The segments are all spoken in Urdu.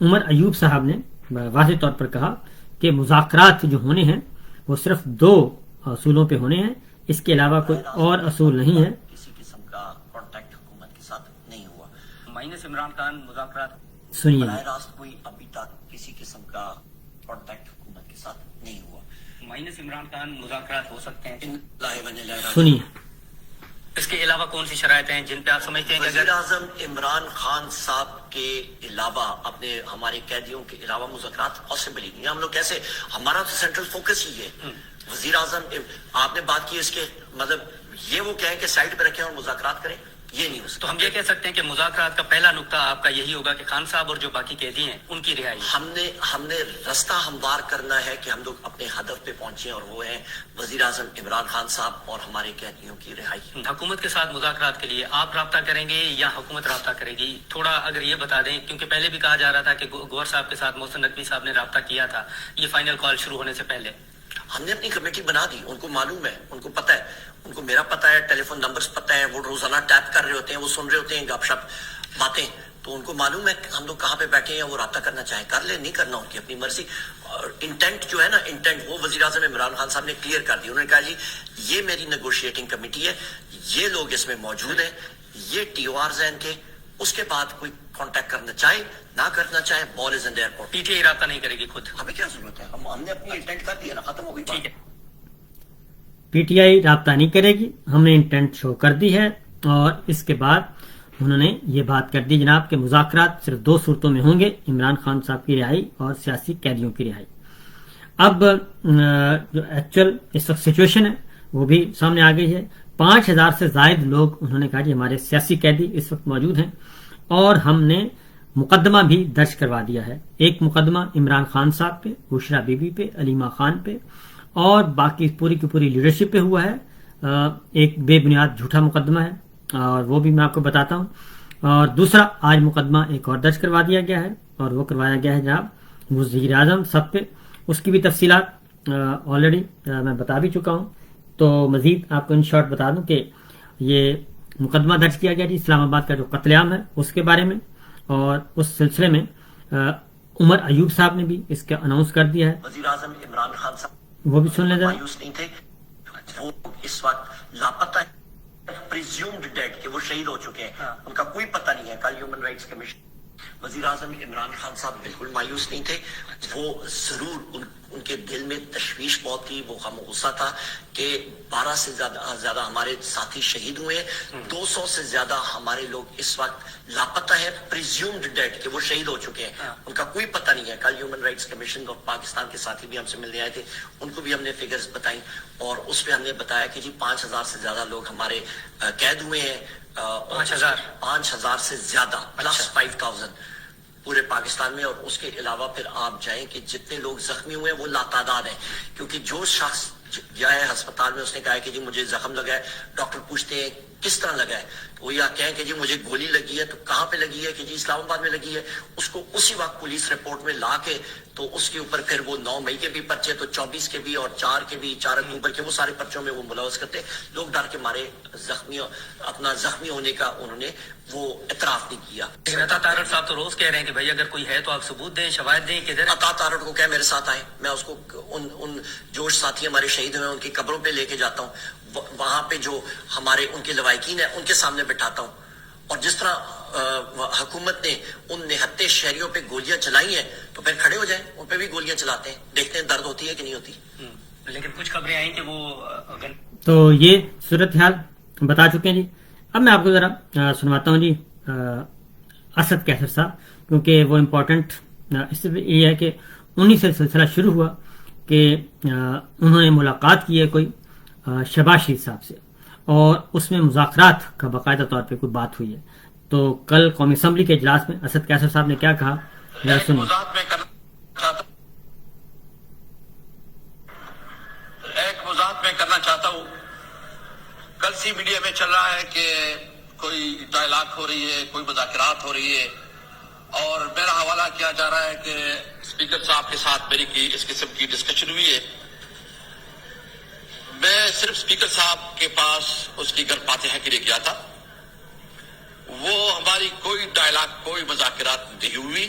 عمر ایوب صاحب نے واضح طور پر کہا کہ مذاکرات جو ہونے ہیں وہ صرف 2 اصولوں پہ ہونے ہیں، اس کے علاوہ کوئی اور اصول نہیں ہے۔ کسی قسم کا کانٹیکٹ حکومت کے ساتھ نہیں ہوا۔ مائنس عمران خان مذاکرات سنیے براہ راست کوئی ابھی تک کسی قسم کا کانٹیکٹ حکومت کے ساتھ نہیں ہوا۔ مائنس عمران خان مذاکرات ہو سکتے ہیں۔ سنیے اس کے علاوہ کون سی شرائط ہیں جن پہ آپ سمجھتے ہیں کہ وزیر اعظم عمران خان صاحب کے علاوہ اپنے ہمارے قیدیوں کے علاوہ مذاکرات پاسبل ہی نہیں؟ ہم لوگ کیسے، ہمارا تو سینٹرل فوکس ہی ہے۔ وزیر اعظم آپ نے بات کی، اس کے مطلب یہ وہ کہیں کہ سائڈ پہ رکھیں اور مذاکرات کریں، یہ نہیں ہو سکتا۔ تو ہم یہ کہہ سکتے ہیں کہ مذاکرات کا پہلا نقطہ آپ کا یہی ہوگا کہ خان صاحب اور جو باقی قیدی ہیں ان کی رہائی۔ ہم نے رستہ ہموار کرنا ہے کہ ہم لوگ اپنے ہدف پہ پہنچے، اور وہ ہے وزیر اعظم عمران خان صاحب اور ہمارے قیدیوں کی رہائی۔ حکومت کے ساتھ مذاکرات کے لیے آپ رابطہ کریں گے یا حکومت رابطہ کرے گی؟ تھوڑا اگر یہ بتا دیں، کیونکہ پہلے بھی کہا جا رہا تھا کہ گوہر صاحب کے ساتھ محسن نقوی صاحب نے رابطہ کیا تھا یہ فائنل کال شروع ہونے سے پہلے۔ ہم نے اپنی کمیٹی بنا دی، ان کو معلوم ہے، ان کو پتہ ہے، ان کو میرا پتہ ہے، ٹیلی فون نمبرز پتہ ہے، وہ روزانہ ٹیپ کر رہے ہوتے ہیں، وہ سن رہے ہوتے ہیں گپ شپ باتیں، تو ان کو معلوم ہے کہ ہم لوگ کہاں پہ بیٹھے ہیں۔ وہ رابطہ کرنا چاہیں کر لیں، نہیں کرنا ان کی اپنی مرضی۔ انٹینٹ جو ہے نا، انٹینٹ وہ وزیر اعظم عمران خان صاحب نے کلیئر کر دی۔ انہوں نے کہا جی یہ میری نیگوشیٹنگ کمیٹی ہے، یہ لوگ اس میں موجود ہیں، یہ ٹی او آرز ہیں ان کے، اس کے بعد کوئی کانٹیکٹ کرنا چاہے نہ کرنا چاہے، ball is in their court. P T I رابطہ نہیں کرے گی خود؟ ہمیں کیا ضرورت ہے، ہم نے اپنی انٹینٹ کر دیا نا، ختم ہو گئی بات۔ ٹھیک ہے، پی ٹی آئی رابطہ نہیں کرے گی، ہم نے انٹینٹ شو کر دی ہے۔ اور اس کے بعد انہوں نے یہ بات کر دی جناب کہ مذاکرات صرف 2 صورتوں میں ہوں گے، عمران خان صاحب کی رہائی اور سیاسی قیدیوں کی رہائی۔ اب جو ایکچوئل اس وقت سچویشن ہے وہ بھی سامنے آ گئی ہے۔ 5000 سے زائد لوگ انہوں نے کہا جی ہمارے سیاسی قیدی اس وقت موجود ہیں، اور ہم نے مقدمہ بھی درج کروا دیا ہے۔ ایک مقدمہ عمران خان صاحب پہ، بشرا بی بی پہ، علیمہ خان پہ، اور باقی پوری کی پوری لیڈرشپ پہ ہوا ہے۔ ایک بے بنیاد جھوٹا مقدمہ ہے، اور وہ بھی میں آپ کو بتاتا ہوں۔ اور دوسرا آج مقدمہ ایک اور درج کروا دیا گیا ہے، اور وہ کروایا گیا ہے جناب وزیر اعظم سب پہ۔ اس کی بھی تفصیلات آلریڈی میں بتا بھی چکا ہوں، تو مزید آپ کو ان شارٹ بتا دوں کہ یہ مقدمہ درج کیا گیا جی اسلام آباد کا جو قتل عام ہے اس کے بارے میں، اور اس سلسلے میں عمر ایوب صاحب نے بھی اس کا اناؤنس کر دیا ہے، وزیر اعظم عمران خان صاحب وہ بھی سن لیں ذرا۔ مایوس نہیں تھے، وہ اس وقت لاپتہ پریزیومڈ ڈیڈ کہ وہ شہید ہو چکے ہیں، ان کا کوئی پتہ نہیں ہے۔ کل ہیومن رائٹس کمیشن وزیر اعظم عمران خان صاحب بالکل مایوس نہیں تھے، وہ ضرور ان کے دل میں تشویش بہت تھی، وہ غم و غصہ تھا کہ 12 سے زیادہ ہمارے ساتھی شہید ہوئے ہیں، 200 سے زیادہ ہمارے لوگ اس وقت لاپتہ ہے، پریزیومڈ ڈیڈ کہ وہ شہید ہو چکے ہیں، ان کا کوئی پتہ نہیں ہے۔ کل ہیومن رائٹس کمیشن اور پاکستان کے ساتھی بھی ہم سے ملنے آئے تھے، ان کو بھی ہم نے فگرز بتائیں، اور اس پہ ہم نے بتایا کہ جی 5000 سے زیادہ لوگ ہمارے قید ہوئے ہیں، 5000 سے زیادہ پلس 5000 پورے پاکستان میں، اور اس کے علاوہ پھر آپ جائیں کہ جتنے لوگ زخمی ہوئے ہیں وہ لاتعداد ہیں، کیونکہ جو شخص گیا ہے ہسپتال میں اس نے کہا ہے کہ جی مجھے زخم لگا ہے، ڈاکٹر پوچھتے ہیں کس طرح لگا ہے، تو وہ یا کہیں کہ جی مجھے گولی لگی ہے، تو کہاں پہ لگی ہے کہ جی اسلام آباد میں لگی ہے، اس کو اسی وقت پولیس رپورٹ میں لا کے تو اس کے اوپر پھر وہ 9 مئی کے بھی پرچے، تو 24 کے بھی اور 4 کے بھی، 4 اکتوبر کے، وہ سارے پرچوں میں وہ ملوث کرتے۔ لوگ ڈر کے مارے اپنا زخمی ہونے کا انہوں نے وہ اعتراف نہیں کیا۔ عطا تارڑ صاحب تو روز کہہ رہے ہیں کہ بھائی اگر کوئی ہے تو آپ ثبوت دیں، شواہد دیں، کدھر عطا تارڑ کو کہہ میرے ساتھ آئے، میں اس کو ان جو ساتھی ہمارے شہید ہوئے ہیں ان کی قبروں پہ لے کے جاتا ہوں، وہاں پہ جو ہمارے ان کے لوائقین ہیں ان کے سامنے بٹھاتا ہوں، اور جس طرح حکومت نے ان نہتے شہریوں پہ گولیاں چلائی ہیں تو پھر کھڑے ہو جائیں، ان پہ بھی گولیاں چلاتے ہیں، دیکھتے ہیں درد ہوتی ہے کہ نہیں ہوتی۔ لیکن کچھ خبریں آئیں کہ وہ تو یہ صورتحال بتا چکے ہیں جی۔ اب میں آپ کو ذرا سنواتا ہوں جی اسد کیسر صاحب، کیونکہ وہ امپورٹنٹ اس سے یہ ہے کہ انہی سے سلسلہ شروع ہوا کہ انہوں نے ملاقات کی ہے کوئی شہباز شریف صاحب سے، اور اس میں مذاکرات کا باقاعدہ طور پہ کوئی بات ہوئی ہے۔ تو کل قومی اسمبلی کے اجلاس میں اسد کیسر صاحب نے کیا کہا، ذرا سنیں۔ ایک وضاحت میں کرنا چاہتا ہوں، کل سی میڈیا میں چل رہا ہے کہ کوئی ڈائلاگ ہو رہی ہے، کوئی مذاکرات ہو رہی ہے، اور میرا حوالہ کیا جا رہا ہے کہ اسپیکر صاحب کے ساتھ میری اس قسم کی ڈسکشن ہوئی ہے۔ میں صرف اسپیکر صاحب کے پاس اسپیکر فاتحہ کے لیے گیا تھا، وہ ہماری کوئی ڈائلاگ، کوئی مذاکرات نہیں ہوئی۔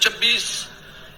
26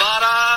12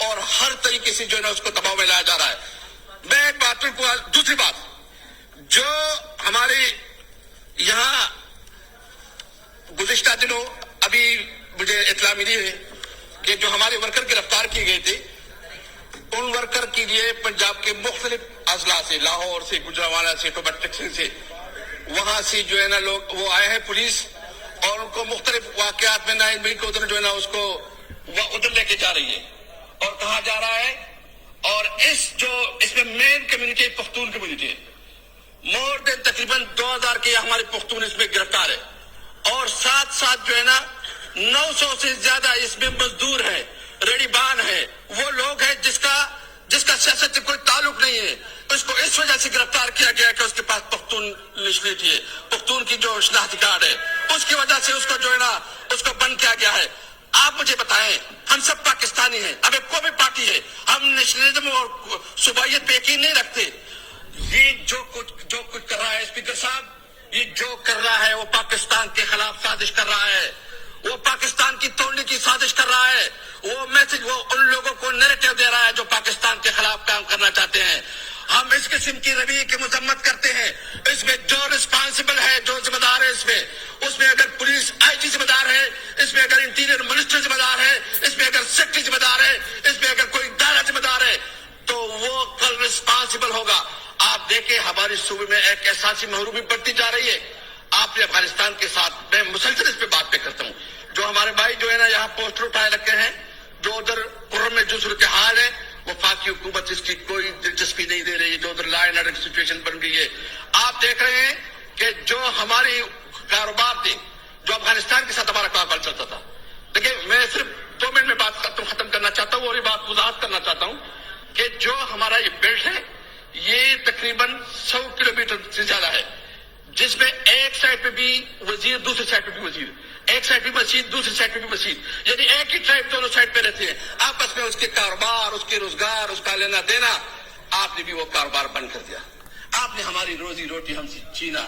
اور ہر طریقے سے جو ہے نا اس کو دباؤ میں لایا جا رہا ہے. میں ایک بات کو دوسری بات جو ہمارے یہاں گزشتہ دنوں ابھی مجھے اطلاع ملی ہے کہ جو ہمارے ورکر گرفتار کیے گئے تھے ان ورکر کے لیے پنجاب کے مختلف اضلاع سے, لاہور سے, گجرانوالہ سے, ٹوبٹکسن سے, وہاں سے جو ہے نا لوگ وہ آئے ہیں پولیس, اور ان کو مختلف واقعات میں 9 مئی کو ادھر جو ہے نا اس کو ادھر لے کے جا رہی ہے اور کہا جا رہا ہے. اور اس میں مین کمیونٹی پختون کمیونٹی ہے. مور دین تقریباً 2000 کے ہمارے پختون اس میں گرفتار ہے, اور ساتھ ساتھ جو ہے نا 900 سے زیادہ اس میں مزدور ہے, ریڈی بان ہے, وہ لوگ ہیں جس کا سیاست سے کوئی تعلق نہیں ہے. اس کو اس وجہ سے گرفتار کیا گیا کہ اس کے پاس پختون نیشنلٹی ہے, پختون کی جو شناختی کارڈ ہے, اس کی وجہ سے اس کو جو ہے نا اس کو بند کیا گیا ہے. آپ مجھے بتائیں, ہم سب پاکستانی ہیں, ہمیں کوئی بھی پارٹی ہے, ہم نیشنلزم اور صوبائیت پہ یقین نہیں رکھتے. یہ جو کچھ کر رہا ہے اسپیکر صاحب, یہ جو کر رہا ہے وہ پاکستان کے خلاف سازش کر رہا ہے, وہ پاکستان کی توڑنے کی سازش کر رہا ہے. وہ میسج وہ ان لوگوں کو نیریٹو دے رہا ہے جو پاکستان کے خلاف کام کرنا چاہتے ہیں. ہم اس قسم کی رویے کی مذمت کرتے ہیں. اس میں جو رسپانسبل ہے, جو ذمہ دار ہے, اس میں اگر پولیس آئی جی ذمہ دار ہے, اس میں اگر انٹیریئر منسٹر ذمہ دار ہے, اس میں اگر سیکرٹری ذمہ دار ہے, اس میں اگر کوئی دائرہ ذمہ دار ہے, تو وہ کل رسپانسبل ہوگا. آپ دیکھیں ہمارے صوبے میں ایک احساسی محرومی بڑھتی جا رہی ہے. آپ نے افغانستان کے ساتھ, میں مسلسل اس پہ بات کرتا ہوں, جو ہمارے بھائی جو ہے نا یہاں پوسٹر اٹھائے رکھے ہیں, جو ادھر قرم میں جو صورتحال ہے, وفاقی حکومت اس کی کوئی دلچسپی نہیں دے رہی ہے, جو ادھر لا اینڈ آرڈر کی سچویشن بن گئی ہے. آپ دیکھ رہے ہیں کہ جو ہماری کاروبار تھے, جو افغانستان کے ساتھ ہمارا کاروبار چلتا تھا. دیکھیں میں صرف 2 منٹ میں بات ختم کرنا چاہتا ہوں, اور یہ بات وضاحت کرنا چاہتا ہوں کہ جو ہمارا یہ بیلٹ ہے یہ تقریباً 100 کلومیٹر سے زیادہ ہے, جس میں ایک سائڈ پہ بھی وزیر, دوسری سائڈ پہ بھی وزیر, ایک سائڈ پہ مسجد, دوسری سائڈ پہ بھی مسجد, یعنی ایک ہی ٹرائب دونوں سائڈ پہ رہتے ہیں. آپس میں اس کے کاروبار, اس کے روزگار, اس کا لینا دینا, آپ نے بھی وہ کاروبار بند کر دیا. آپ نے ہماری روزی روٹی ہم سے چھینا.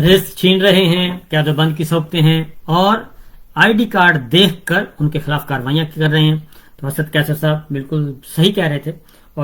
رزق چھین رہے ہیں, قیادت بند کی سوکھتے ہیں, اور آئی ڈی کارڈ دیکھ کر ان کے خلاف کارروائیاں کر رہے ہیں. تو اسد کیسر صاحب بالکل صحیح کہہ رہے تھے